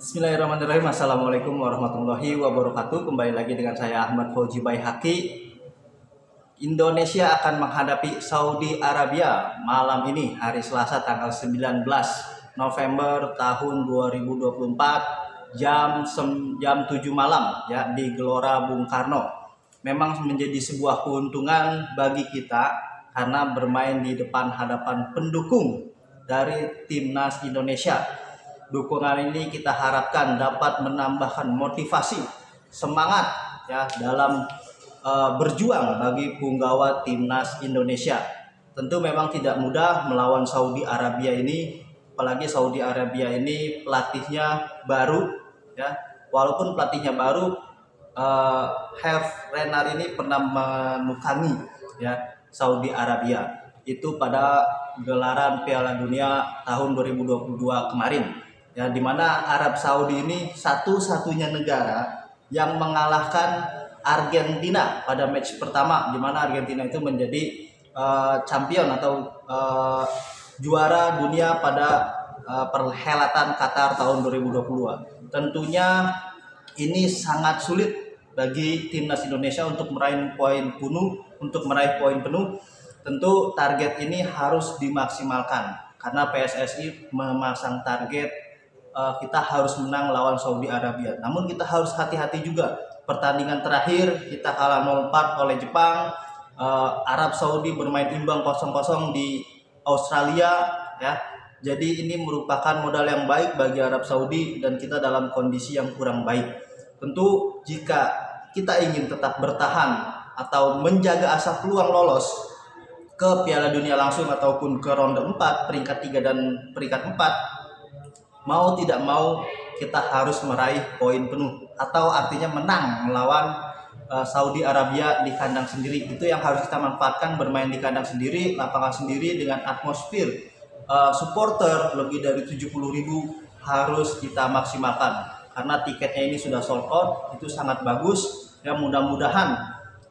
Bismillahirrahmanirrahim. Assalamualaikum warahmatullahi wabarakatuh. Kembali lagi dengan saya Ahmad Fauzi Baihaqi. Indonesia akan menghadapi Saudi Arabia malam ini, hari Selasa tanggal 19 November tahun 2024 jam 7 malam ya di Gelora Bung Karno. Memang menjadi sebuah keuntungan bagi kita karena bermain di depan hadapan pendukung dari timnas Indonesia. Dukungan ini kita harapkan dapat menambahkan motivasi, semangat ya dalam berjuang bagi punggawa timnas Indonesia. Tentu memang tidak mudah melawan Saudi Arabia ini, apalagi Saudi Arabia ini pelatihnya baru ya. Walaupun pelatihnya baru, Herve Renard ini pernah menukangi ya Saudi Arabia itu pada gelaran Piala Dunia tahun 2022 kemarin. Ya, di mana Arab Saudi ini satu-satunya negara yang mengalahkan Argentina pada match pertama, di mana Argentina itu menjadi champion atau juara dunia pada perhelatan Qatar tahun 2022. Tentunya ini sangat sulit bagi timnas Indonesia untuk meraih poin penuh. Tentu target ini harus dimaksimalkan karena PSSI memasang target kita harus menang lawan Saudi Arabia. Namun kita harus hati-hati juga. Pertandingan terakhir kita kalah 0-4 oleh Jepang. Arab Saudi bermain imbang 0-0 di Australia ya. Jadi ini merupakan modal yang baik bagi Arab Saudi dan kita dalam kondisi yang kurang baik. Tentu jika kita ingin tetap bertahan atau menjaga asa peluang lolos ke Piala Dunia langsung ataupun ke ronde 4, peringkat 3 dan peringkat 4, mau tidak mau kita harus meraih poin penuh atau artinya menang melawan Saudi Arabia di kandang sendiri. Itu yang harus kita manfaatkan, bermain di kandang sendiri, lapangan sendiri dengan atmosfer supporter lebih dari 70.000 harus kita maksimalkan karena tiketnya ini sudah sold out. Itu sangat bagus ya. Mudah-mudahan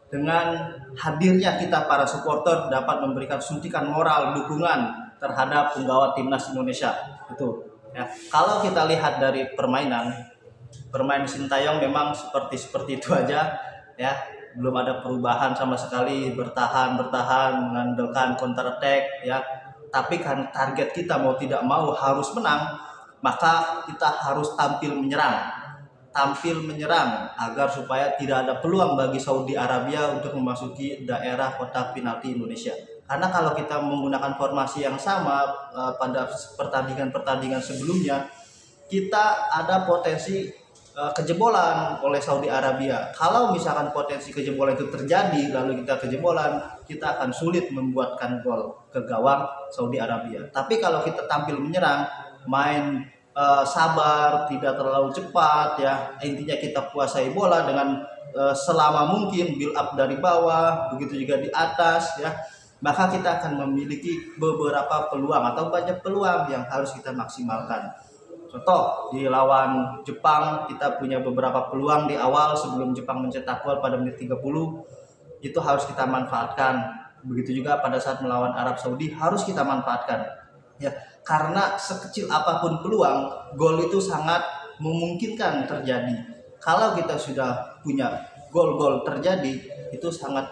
dengan hadirnya kita para supporter dapat memberikan suntikan moral dukungan terhadap punggawa timnas Indonesia itu. Ya, kalau kita lihat dari permainan Sintayong memang seperti itu aja ya, belum ada perubahan sama sekali, bertahan mengandalkan counter attack ya. Tapi kan target kita mau tidak mau harus menang, maka kita harus tampil menyerang agar supaya tidak ada peluang bagi Saudi Arabia untuk memasuki daerah kotak penalti Indonesia. Karena kalau kita menggunakan formasi yang sama pada pertandingan sebelumnya, kita ada potensi kejebolan oleh Saudi Arabia. Kalau misalkan potensi kejebolan itu terjadi, lalu kita kejebolan, kita akan sulit membuatkan gol ke gawang Saudi Arabia. Tapi kalau kita tampil menyerang, main sabar, tidak terlalu cepat ya, intinya kita kuasai bola dengan selama mungkin build up dari bawah, begitu juga di atas ya, maka kita akan memiliki beberapa peluang atau banyak peluang yang harus kita maksimalkan. Contoh di lawan Jepang kita punya beberapa peluang di awal sebelum Jepang mencetak gol pada menit 30, itu harus kita manfaatkan. Begitu juga pada saat melawan Arab Saudi harus kita manfaatkan ya, karena sekecil apapun peluang, gol itu sangat memungkinkan terjadi. Kalau kita sudah punya gol-gol terjadi, itu sangat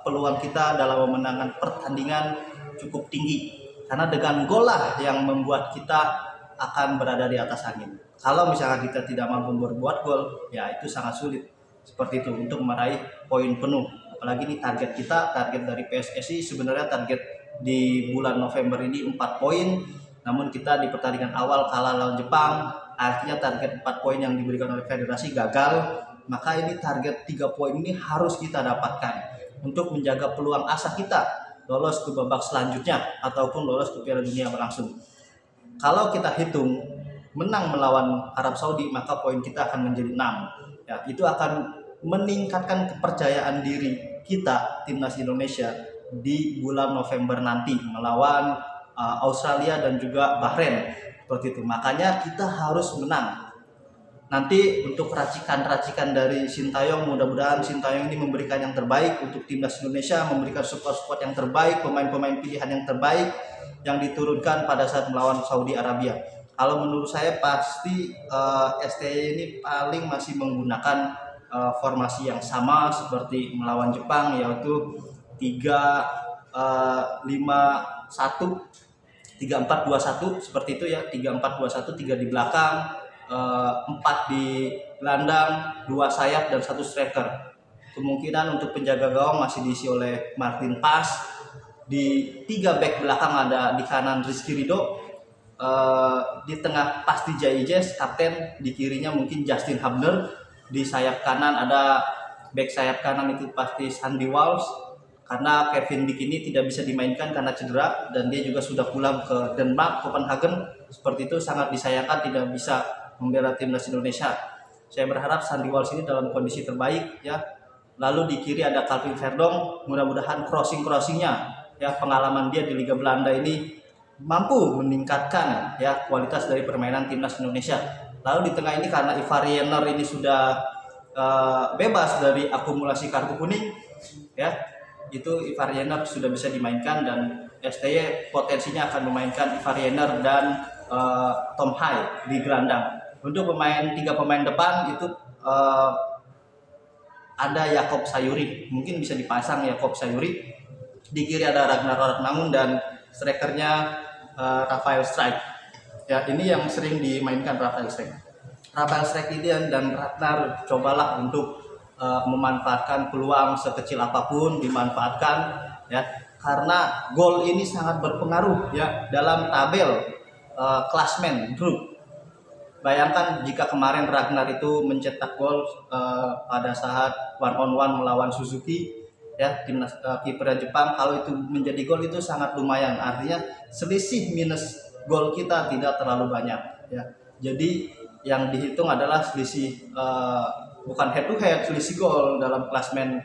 peluang kita dalam memenangkan pertandingan cukup tinggi, karena dengan gol lah yang membuat kita akan berada di atas angin. Kalau misalkan kita tidak mampu berbuat gol, ya itu sangat sulit seperti itu untuk meraih poin penuh. Apalagi ini target dari PSSI sebenarnya target di bulan November ini 4 poin, namun kita di pertandingan awal kalah lawan Jepang, artinya target 4 poin yang diberikan oleh federasi gagal. Maka ini target 3 poin ini harus kita dapatkan untuk menjaga peluang asa kita lolos ke babak selanjutnya ataupun lolos ke Piala Dunia berlangsung. Kalau kita hitung menang melawan Arab Saudi, maka poin kita akan menjadi 6 ya, itu akan meningkatkan kepercayaan diri kita timnas Indonesia di bulan November nanti melawan Australia dan juga Bahrain seperti itu. Makanya kita harus menang. Nanti untuk racikan dari Sintayong, mudah-mudahan Sintayong ini memberikan yang terbaik untuk timnas Indonesia, memberikan support yang terbaik, pemain-pemain pilihan yang terbaik yang diturunkan pada saat melawan Saudi Arabia. Kalau menurut saya pasti STY ini paling masih menggunakan formasi yang sama seperti melawan Jepang, yaitu 3-5-1, 3-4-2-1 seperti itu ya. 3-4-2-1, 3 di belakang, 4 di gelandang, 2 sayap dan 1 striker. Kemungkinan untuk penjaga gawang masih diisi oleh Martin Pas. Di 3 back belakang ada di kanan Rizky Ridho, di tengah pasti Jai Ijes kapten, di kirinya mungkin Justin Hubner, di sayap kanan ada back sayap kanan itu pasti Sandy Walsh, karena Kevin Dick ini tidak bisa dimainkan karena cedera dan dia juga sudah pulang ke Denmark, Copenhagen. Seperti itu sangat disayangkan tidak bisa membela timnas Indonesia. Saya berharap Sandy Walsh ini dalam kondisi terbaik ya. Lalu di kiri ada Calvin Verdong, mudah-mudahan crossingnya ya, pengalaman dia di Liga Belanda ini mampu meningkatkan ya kualitas dari permainan timnas Indonesia. Lalu di tengah ini karena Ivar Jenner ini sudah bebas dari akumulasi kartu kuning ya, itu Ivar Jenner sudah bisa dimainkan dan STY potensinya akan memainkan Ivar Jenner dan Tom Hai di gelandang. Untuk 3 pemain depan itu ada Yakob Sayuri, mungkin bisa dipasang Yakob Sayuri. Di kiri ada Ragnar Ragnamund dan strikernya Rafael Strijk. Ya, ini yang sering dimainkan Rafael Strijk ini dan Ragnar cobalah untuk memanfaatkan peluang sekecil apapun dimanfaatkan ya, karena gol ini sangat berpengaruh ya dalam tabel klasmen grup. Bayangkan jika kemarin Ragnar itu mencetak gol pada saat 1-on-1 melawan Suzuki ya, timnas kiper Jepang, kalau itu menjadi gol itu sangat lumayan, artinya selisih minus gol kita tidak terlalu banyak ya. Jadi yang dihitung adalah selisih bukan head to head, selisih gol dalam klasmen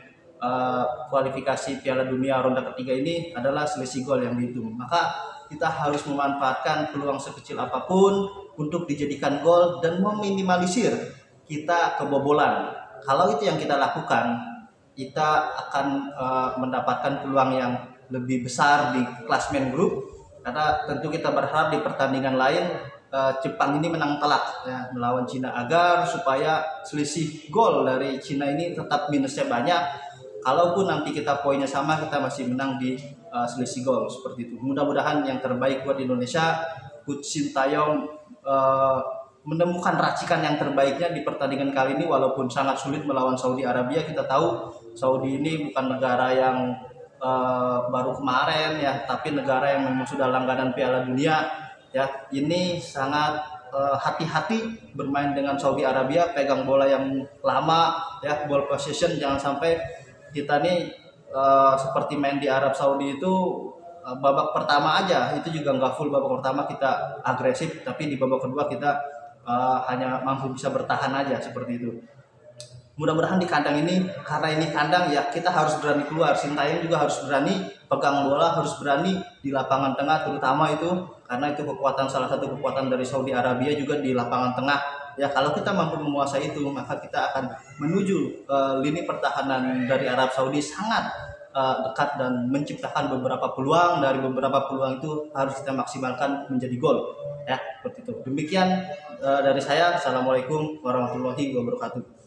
kualifikasi Piala Dunia ronde ketiga ini adalah selisih gol yang dihitung. Maka kita harus memanfaatkan peluang sekecil apapun untuk dijadikan gol dan meminimalisir kita kebobolan. Kalau itu yang kita lakukan, kita akan mendapatkan peluang yang lebih besar di klasmen grup, karena tentu kita berharap di pertandingan lain Jepang ini menang telak ya, melawan Cina, agar supaya selisih gol dari Cina ini tetap minusnya banyak. Kalaupun nanti kita poinnya sama, kita masih menang di selisih gol seperti itu. Mudah-mudahan yang terbaik buat Indonesia. Coach Sintayong menemukan racikan yang terbaiknya di pertandingan kali ini, walaupun sangat sulit melawan Saudi Arabia. Kita tahu Saudi ini bukan negara yang baru kemarin ya, tapi negara yang memang sudah langganan Piala Dunia ya. Ini sangat hati-hati bermain dengan Saudi Arabia, pegang bola yang lama ya, ball possession. Jangan sampai kita nih seperti main di Arab Saudi itu babak pertama aja itu juga nggak full, babak pertama kita agresif, tapi di babak kedua kita hanya mampu bisa bertahan aja seperti itu. Mudah-mudahan di kandang ini, karena ini kandang ya, kita harus berani keluar. Sintayong juga harus berani pegang bola, harus berani di lapangan tengah terutama itu, karena itu salah satu kekuatan dari Saudi Arabia juga di lapangan tengah ya. Kalau kita mampu menguasai itu, maka kita akan menuju lini pertahanan dari Arab Saudi sangat dekat dan menciptakan beberapa peluang. Dari beberapa peluang itu harus kita maksimalkan menjadi gol ya, seperti itu. Demikian dari saya. Assalamualaikum warahmatullahi wabarakatuh.